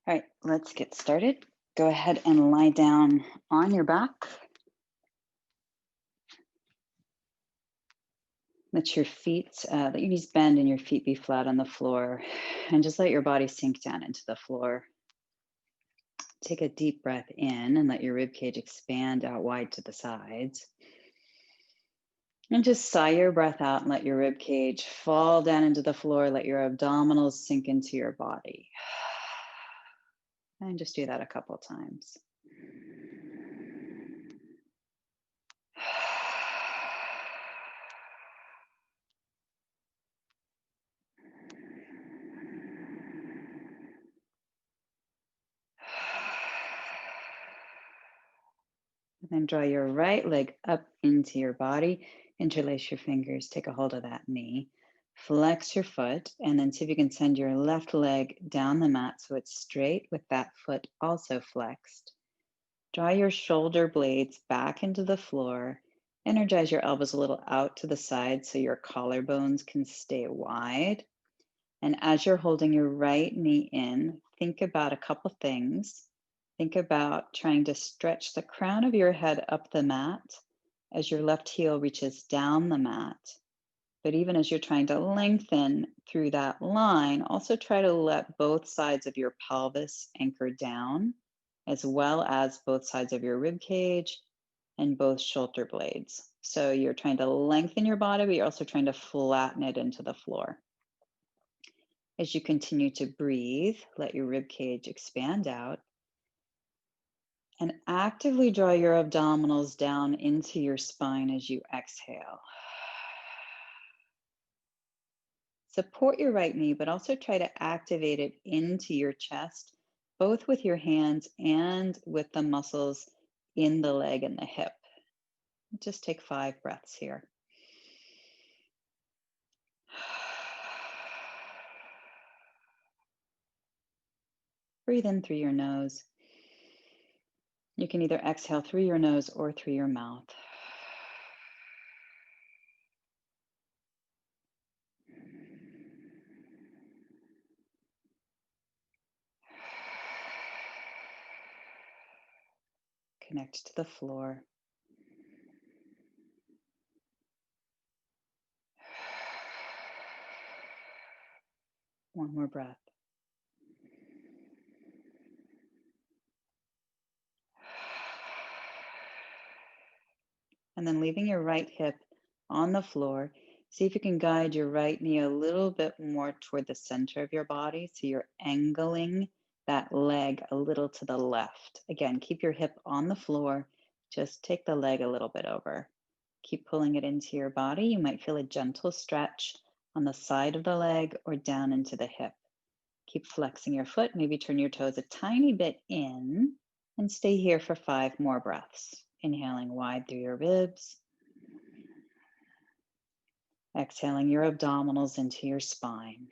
All right, let's get started. Go ahead and lie down on your back. Let your let your knees bend and your feet be flat on the floor. And just let your body sink down into the floor. Take a deep breath in and let your rib cage expand out wide to the sides. And just sigh your breath out and let your rib cage fall down into the floor. Let your abdominals sink into your body. And just do that a couple times. And then draw your right leg up into your body. Interlace your fingers, take a hold of that knee. Flex your foot, and then see if you can send your left leg down the mat so it's straight with that foot also flexed. Draw your shoulder blades back into the floor. Energize your elbows a little out to the side so your collarbones can stay wide. And as you're holding your right knee in, think about a couple things. Think about trying to stretch the crown of your head up the mat as your left heel reaches down the mat. But even as you're trying to lengthen through that line, also try to let both sides of your pelvis anchor down, as well as both sides of your rib cage and both shoulder blades. So you're trying to lengthen your body, but you're also trying to flatten it into the floor. As you continue to breathe, let your rib cage expand out. And actively draw your abdominals down into your spine as you exhale. Support your right knee, but also try to activate it into your chest, both with your hands and with the muscles in the leg and the hip. Just take 5 breaths here. Breathe in through your nose. You can either exhale through your nose or through your mouth. Connect to the floor. One more breath. And then leaving your right hip on the floor, see if you can guide your right knee a little bit more toward the center of your body. So you're angling that leg a little to the left. Again, keep your hip on the floor. Just take the leg a little bit over. Keep pulling it into your body. You might feel a gentle stretch on the side of the leg or down into the hip. Keep flexing your foot. Maybe turn your toes a tiny bit in and stay here for 5 more breaths. Inhaling wide through your ribs. Exhaling your abdominals into your spine.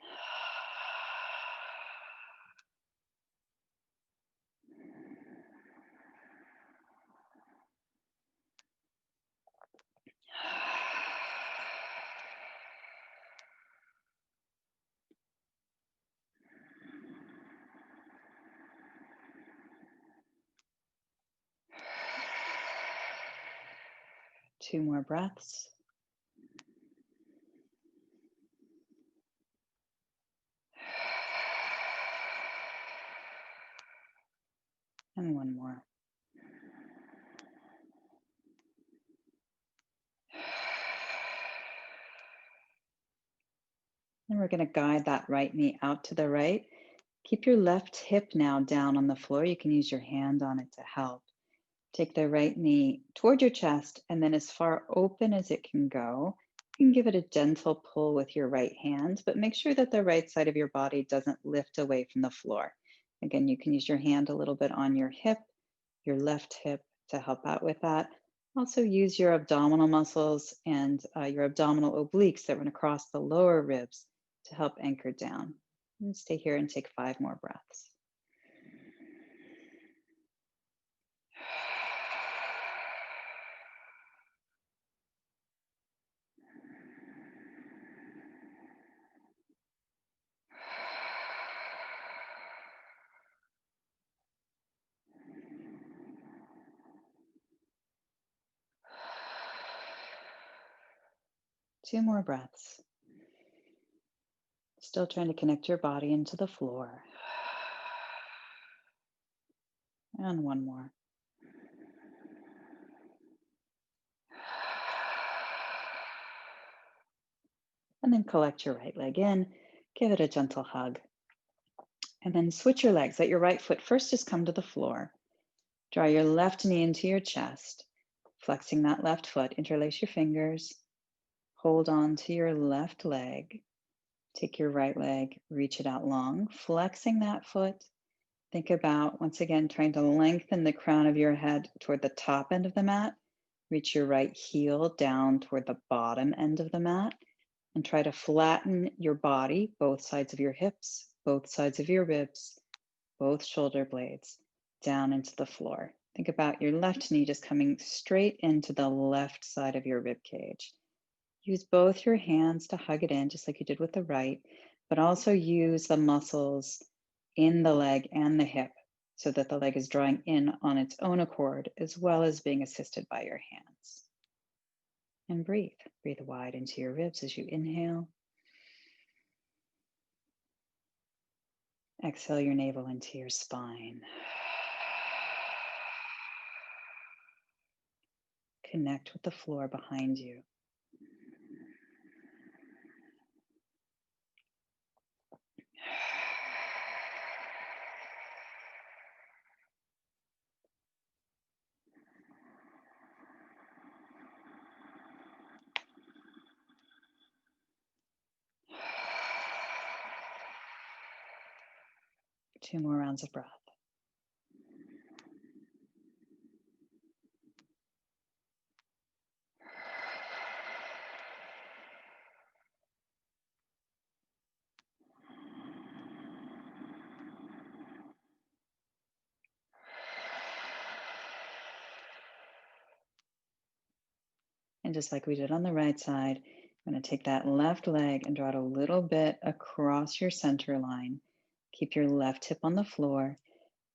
Two more breaths. And one more. And we're going to guide that right knee out to the right. Keep your left hip now down on the floor. You can use your hand on it to help. Take the right knee toward your chest and then as far open as it can go. You can give it a gentle pull with your right hand, but make sure that the right side of your body doesn't lift away from the floor. Again, you can use your hand a little bit on your hip, your left hip to help out with that. Also use your abdominal muscles and your abdominal obliques that run across the lower ribs to help anchor down. And stay here and take 5 more breaths. 2 more breaths. Still trying to connect your body into the floor. And 1 more. And then collect your right leg in, give it a gentle hug. And then switch your legs. Let your right foot first just come to the floor. Draw your left knee into your chest, flexing that left foot. Interlace your fingers. Hold on to your left leg. Take your right leg, reach it out long, flexing that foot. Think about, once again, trying to lengthen the crown of your head toward the top end of the mat. Reach your right heel down toward the bottom end of the mat. And try to flatten your body, both sides of your hips, both sides of your ribs, both shoulder blades, down into the floor. Think about your left knee just coming straight into the left side of your rib cage. Use both your hands to hug it in, just like you did with the right, but also use the muscles in the leg and the hip so that the leg is drawing in on its own accord, as well as being assisted by your hands. And breathe. Breathe wide into your ribs as you inhale. Exhale your navel into your spine. Connect with the floor behind you. Two more rounds of breath. And just like we did on the right side, I'm going to take that left leg and draw it a little bit across your center line. Keep your left hip on the floor.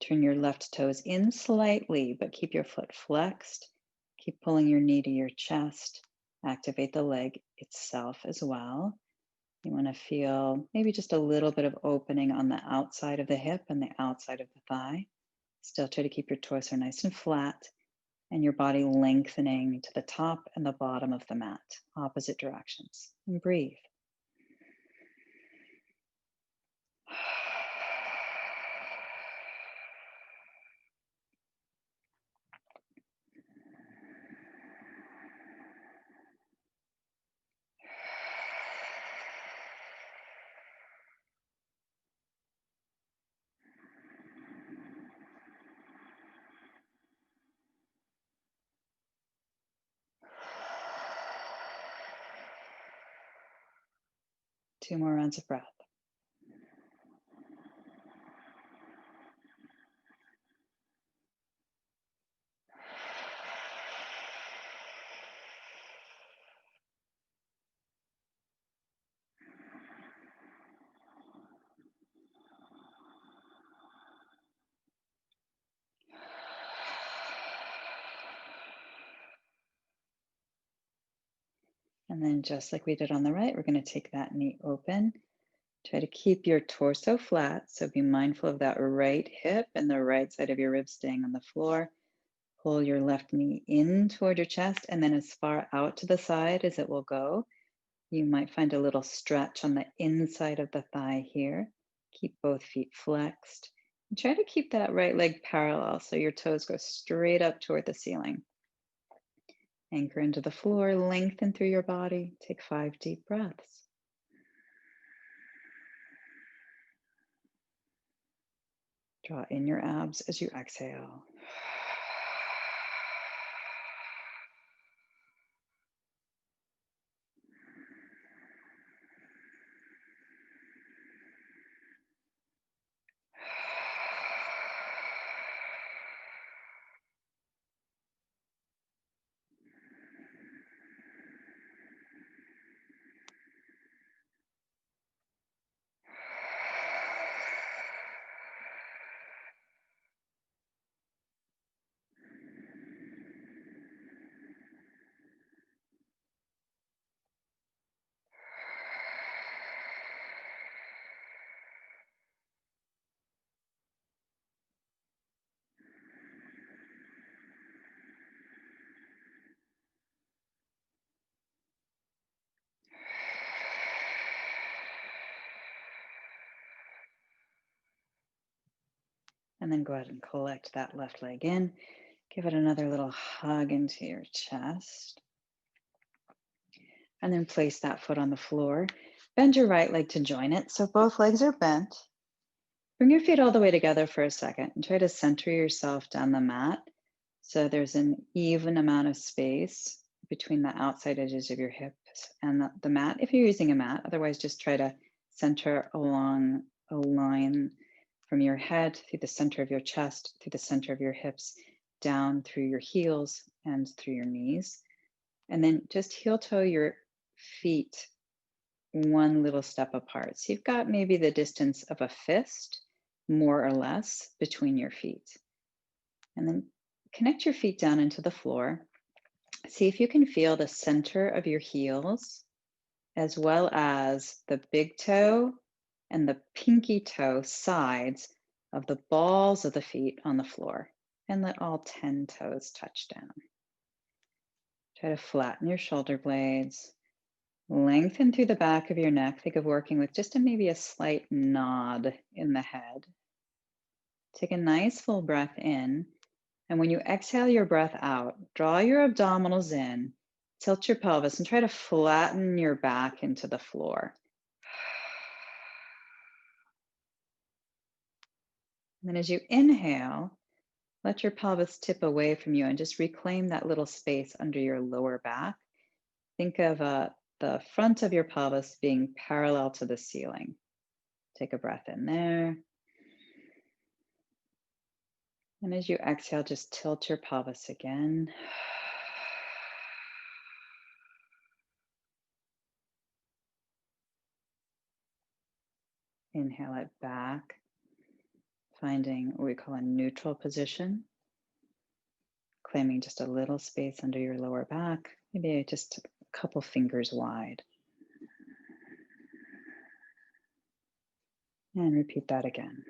Turn your left toes in slightly, but keep your foot flexed. Keep pulling your knee to your chest. Activate the leg itself as well. You want to feel maybe just a little bit of opening on the outside of the hip and the outside of the thigh. Still try to keep your torso nice and flat and your body lengthening to the top and the bottom of the mat, opposite directions. And breathe. Two more rounds of breath. And then just like we did on the right, we're going to take that knee open. Try to keep your torso flat. So be mindful of that right hip and the right side of your ribs staying on the floor. Pull your left knee in toward your chest and then as far out to the side as it will go. You might find a little stretch on the inside of the thigh here. Keep both feet flexed. And try to keep that right leg parallel so your toes go straight up toward the ceiling. Anchor into the floor, lengthen through your body. Take 5 deep breaths. Draw in your abs as you exhale. And then go ahead and collect that left leg in. Give it another little hug into your chest. And then place that foot on the floor. Bend your right leg to join it. So both legs are bent. Bring your feet all the way together for a second and try to center yourself down the mat. So there's an even amount of space between the outside edges of your hips and the mat, if you're using a mat. Otherwise, just try to center along a line from your head through the center of your chest, through the center of your hips, down through your heels and through your knees. And then just heel toe your feet one little step apart. So you've got maybe the distance of a fist, more or less, between your feet. And then connect your feet down into the floor. See if you can feel the center of your heels, as well as the big toe and the pinky toe sides of the balls of the feet on the floor. And let all 10 toes touch down. Try to flatten your shoulder blades. Lengthen through the back of your neck. Think of working with just maybe a slight nod in the head. Take a nice full breath in. And when you exhale your breath out, draw your abdominals in, tilt your pelvis, and try to flatten your back into the floor. And then as you inhale, let your pelvis tip away from you and just reclaim that little space under your lower back. Think of the front of your pelvis being parallel to the ceiling. Take a breath in there. And as you exhale, just tilt your pelvis again. Inhale it back, finding what we call a neutral position, claiming just a little space under your lower back, maybe just a couple fingers wide. And repeat that again.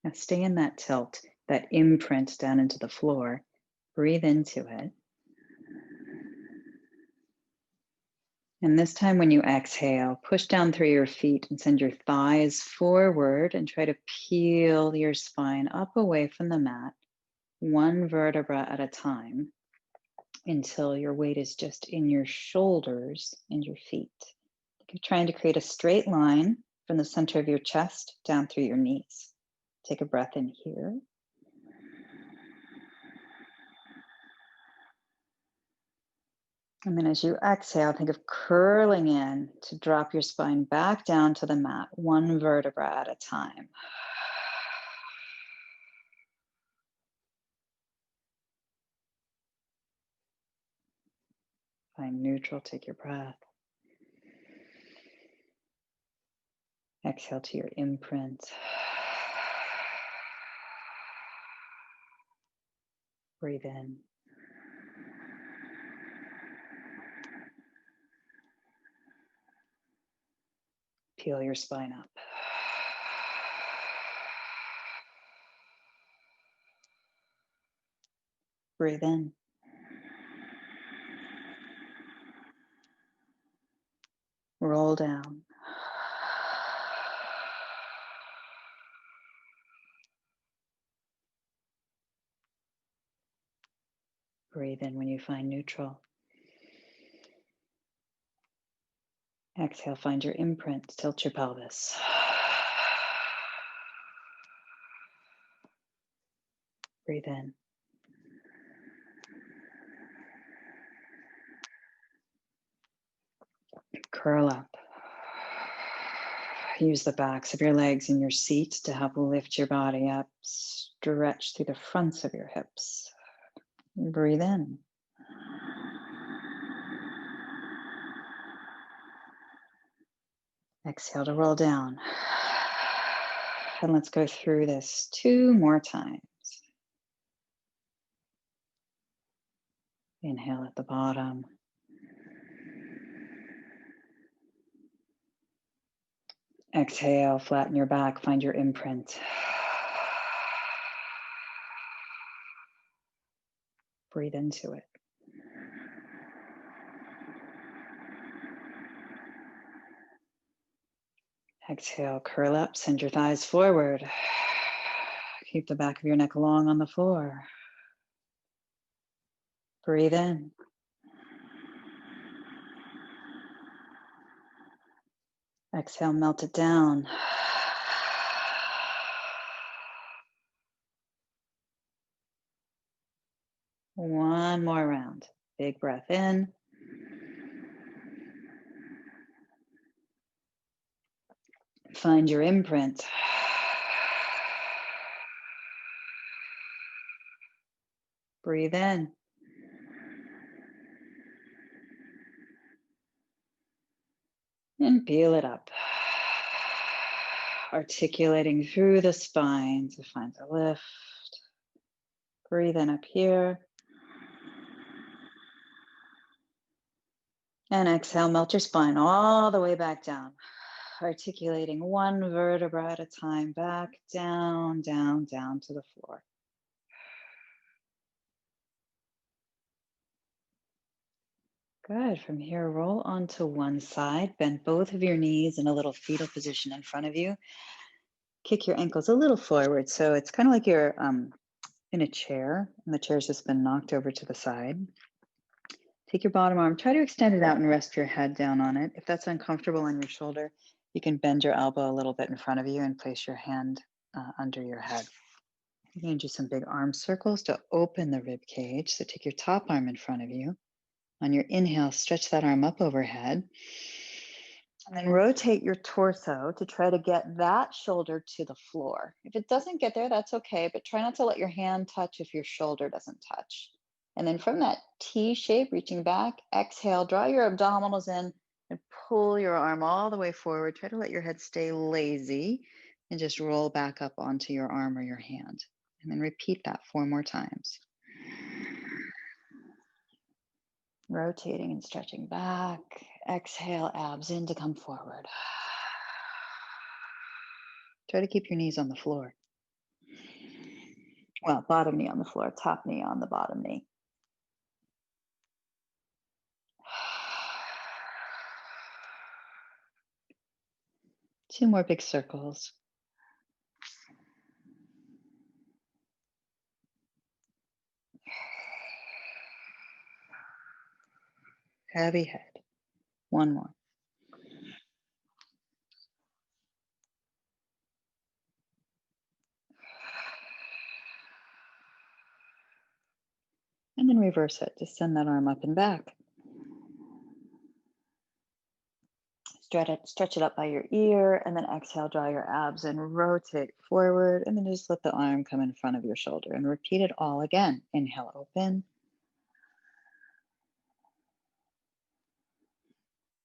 Now stay in that tilt, that imprint down into the floor. Breathe into it. And this time when you exhale, push down through your feet and send your thighs forward and try to peel your spine up away from the mat, one vertebra at a time, until your weight is just in your shoulders and your feet. You're trying to create a straight line from the center of your chest down through your knees. Take a breath in here. And then as you exhale, think of curling in to drop your spine back down to the mat, one vertebra at a time. Find neutral, take your breath. Exhale to your imprint. Breathe in. Peel your spine up. Breathe in. Roll down. Breathe in when you find neutral. Exhale, find your imprint, tilt your pelvis. Breathe in. Curl up. Use the backs of your legs in your seat to help lift your body up. Stretch through the fronts of your hips. Breathe in. Exhale to roll down. And let's go through this 2 more times. Inhale at the bottom. Exhale, flatten your back, find your imprint. Breathe into it. Exhale, curl up, send your thighs forward. Keep the back of your neck long on the floor. Breathe in. Exhale, melt it down. One more round. Big breath in. Find your imprint. Breathe in. And peel it up. Articulating through the spine to find a lift. Breathe in up here. And exhale, melt your spine all the way back down. Articulating one vertebra at a time, back, down, down, down to the floor. Good. From here, roll onto one side. Bend both of your knees in a little fetal position in front of you. Kick your ankles a little forward. So it's kind of like you're in a chair, and the chair's just been knocked over to the side. Take your bottom arm, try to extend it out and rest your head down on it. If that's uncomfortable on your shoulder, you can bend your elbow a little bit in front of you and place your hand under your head. You're going to do some big arm circles to open the rib cage. So take your top arm in front of you. On your inhale, stretch that arm up overhead. And then rotate your torso to try to get that shoulder to the floor. If it doesn't get there, that's okay, but try not to let your hand touch if your shoulder doesn't touch. And then from that T shape, reaching back, exhale, draw your abdominals in and pull your arm all the way forward. Try to let your head stay lazy and just roll back up onto your arm or your hand. And then repeat that 4 more times. Rotating and stretching back. Exhale, abs in to come forward. Try to keep your knees on the floor. Well, bottom knee on the floor, top knee on the bottom knee. Two more big circles. Heavy head. One more. And then reverse it. Just send that arm up and back. Stretch it up by your ear, and then exhale, draw your abs and rotate forward, and then just let the arm come in front of your shoulder and repeat it all again. Inhale, open.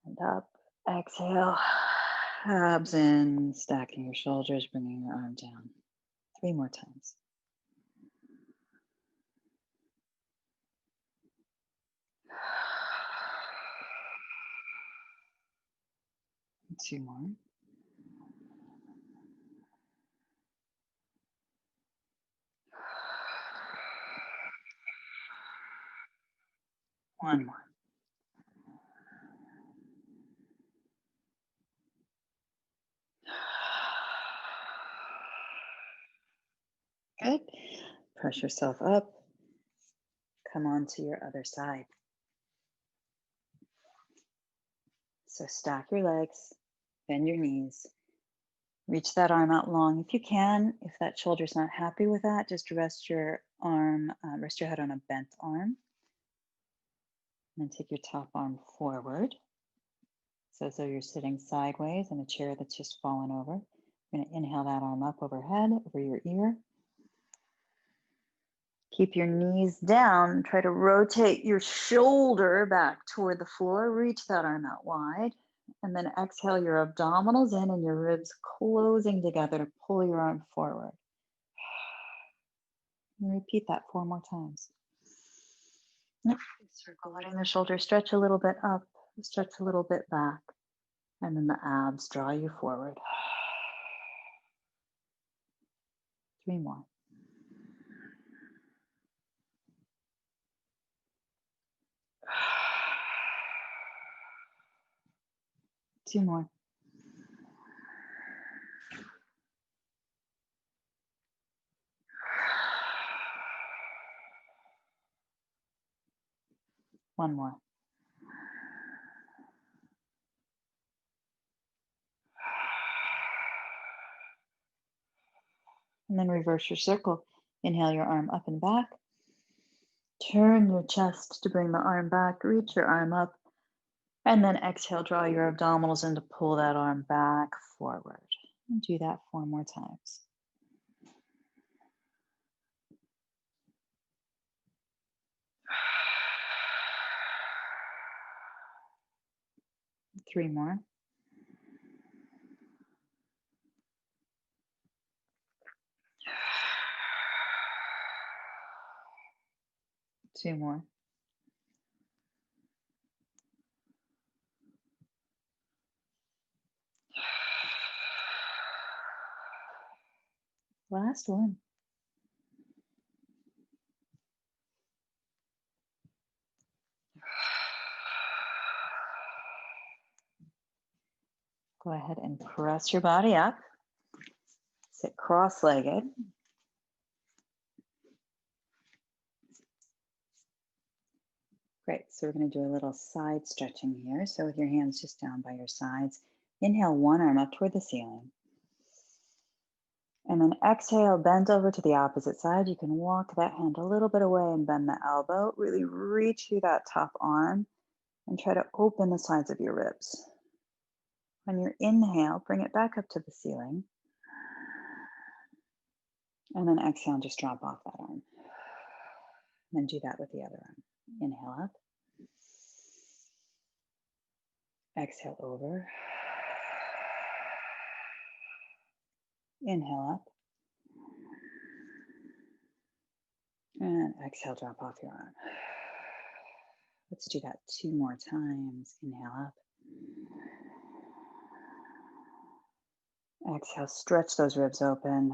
And up. Exhale, abs in, stacking your shoulders, bringing your arm down. 3 more times. Two more. One more. Good. Press yourself up. Come on to your other side. So stack your legs, bend your knees, reach that arm out long if you can. If that shoulder's not happy with that, just rest your head on a bent arm. And then take your top arm forward. So as though you're sitting sideways in a chair that's just fallen over. You're going to inhale that arm up overhead, over your ear. Keep your knees down. Try to rotate your shoulder back toward the floor. Reach that arm out wide. And then exhale your abdominals in and your ribs closing together to pull your arm forward. And repeat that 4 more times. Circle, letting the shoulders stretch a little bit up, stretch a little bit back. And then the abs draw you forward. 3 more. Two more. One more. And then reverse your circle. Inhale your arm up and back. Turn your chest to bring the arm back. Reach your arm up. And then exhale, draw your abdominals in to pull that arm back forward. And do that 4 more times. Three more. Two more. Last one. Go ahead and press your body up. Sit cross-legged. Great, so we're going to do a little side stretching here. So with your hands just down by your sides, inhale one arm up toward the ceiling. And then exhale, bend over to the opposite side. You can walk that hand a little bit away and bend the elbow. Really reach through that top arm and try to open the sides of your ribs. On your inhale, bring it back up to the ceiling. And then exhale and just drop off that arm. And then do that with the other arm. Inhale up. Exhale over. Inhale up. And exhale, drop off your arm. Let's do that 2 more times. Inhale up. Exhale, stretch those ribs open.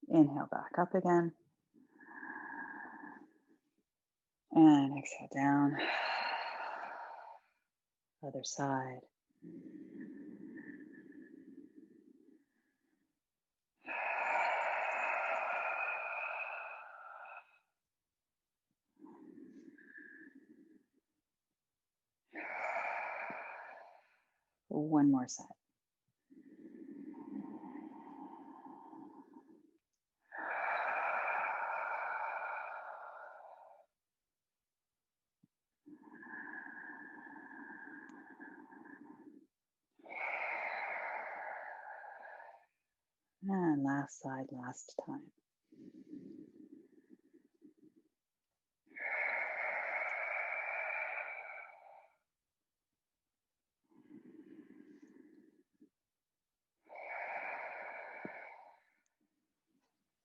Inhale back up again. And exhale down. Other side. One more set. And last side, last time.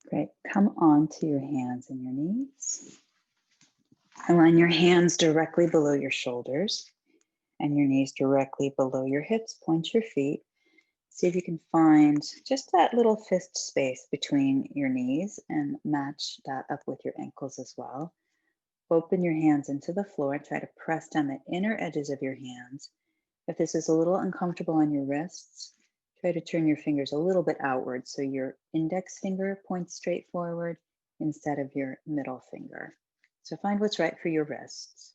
Great. Come onto your hands and your knees. Align your hands directly below your shoulders and your knees directly below your hips. Point your feet. See if you can find just that little fist space between your knees and match that up with your ankles as well. Open your hands into the floor and try to press down the inner edges of your hands. If this is a little uncomfortable on your wrists, try to turn your fingers a little bit outward so your index finger points straight forward instead of your middle finger. So find what's right for your wrists.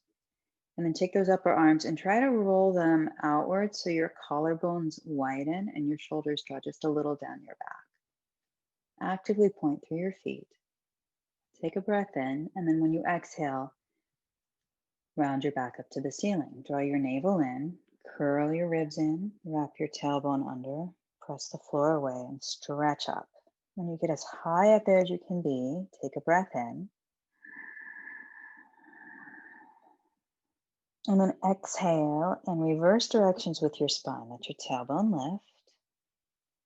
And then take those upper arms and try to roll them outward so your collarbones widen and your shoulders draw just a little down your back. Actively point through your feet. Take a breath in, and then when you exhale, round your back up to the ceiling. Draw your navel in, curl your ribs in, wrap your tailbone under, press the floor away, and stretch up. When you get as high up there as you can be, take a breath in. And then exhale and reverse directions with your spine. Let your tailbone lift.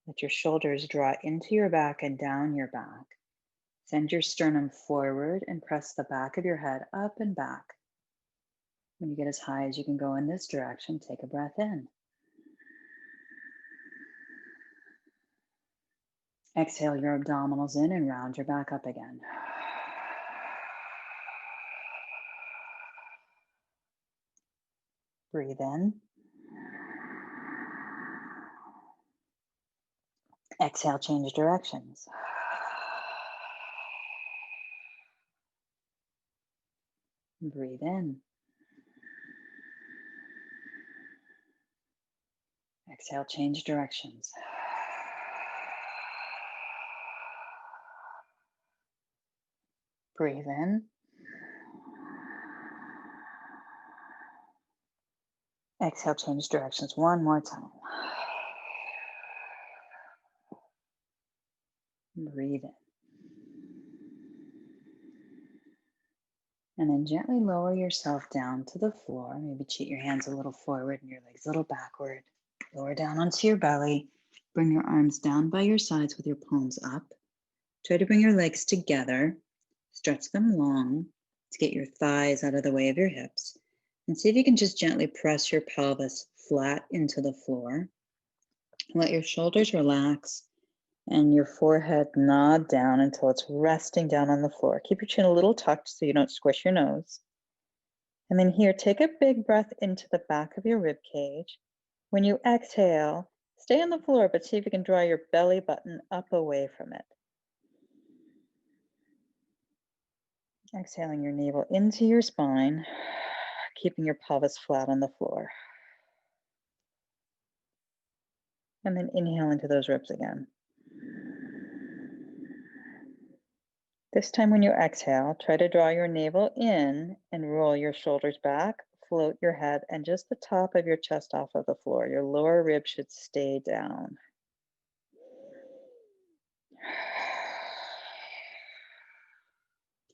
Let your shoulders draw into your back and down your back. Send your sternum forward and press the back of your head up and back. When you get as high as you can go in this direction, take a breath in. Exhale your abdominals in and round your back up again. Breathe in. Exhale, change directions. Breathe in. Exhale, change directions. Breathe in. Exhale, change directions one more time. Breathe in. And then gently lower yourself down to the floor. Maybe cheat your hands a little forward and your legs a little backward. Lower down onto your belly. Bring your arms down by your sides with your palms up. Try to bring your legs together. Stretch them long to get your thighs out of the way of your hips. And see if you can just gently press your pelvis flat into the floor. Let your shoulders relax and your forehead nod down until it's resting down on the floor. Keep your chin a little tucked so you don't squish your nose. And then here, take a big breath into the back of your rib cage. When you exhale, stay on the floor, but see if you can draw your belly button up away from it. Exhaling your navel into your spine, keeping your pelvis flat on the floor. And then inhale into those ribs again. This time when you exhale, try to draw your navel in and roll your shoulders back, float your head and just the top of your chest off of the floor. Your lower rib should stay down.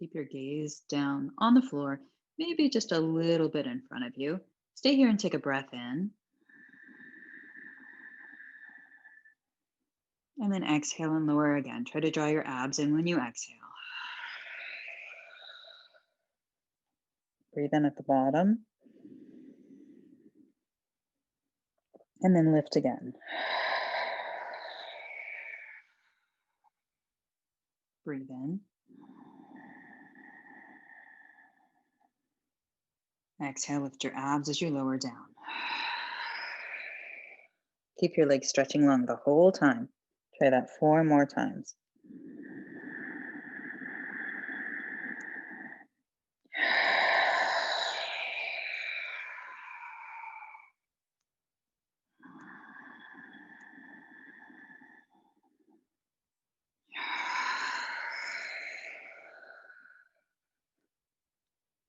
Keep your gaze down on the floor, maybe just a little bit in front of you. Stay here and take a breath in. And then exhale and lower again. Try to draw your abs in when you exhale. Breathe in at the bottom. And then lift again. Breathe in. Exhale, lift your abs as you lower down. Keep your legs stretching long the whole time. Try that 4 more times.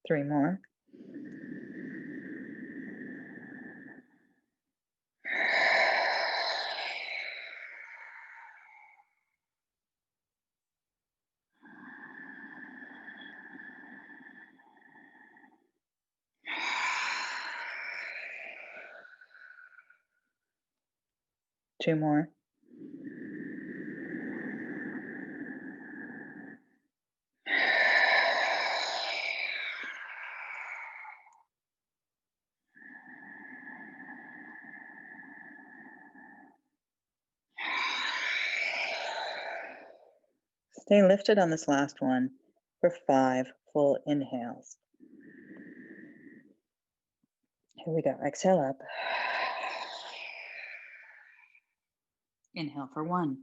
Three more. Two more. Stay lifted on this last one for 5 full inhales. Here we go. Exhale up. Inhale for 1.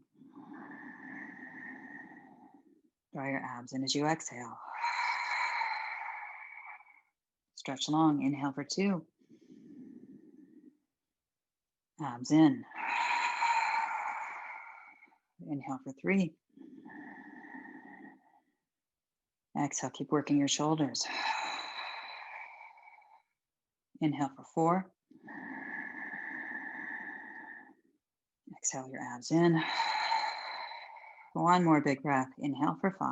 Draw your abs in as you exhale. Stretch long. Inhale for 2. Abs in. Inhale for 3. Exhale, keep working your shoulders. Inhale for 4. Exhale your abs in. 1 more big breath. Inhale for 5.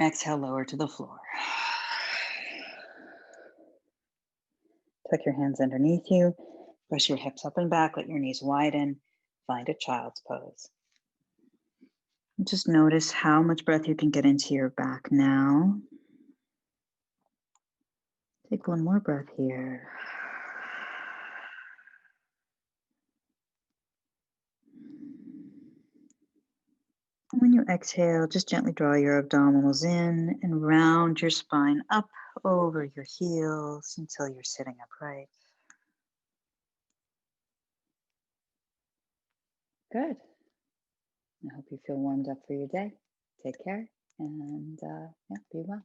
Exhale, lower to the floor. Tuck your hands underneath you. Press your hips up and back. Let your knees widen. Find a child's pose. Just notice how much breath you can get into your back now. Take 1 more breath here. And when you exhale, just gently draw your abdominals in and round your spine up over your heels until you're sitting upright. Good. I hope you feel warmed up for your day. Take care. And yeah, be well.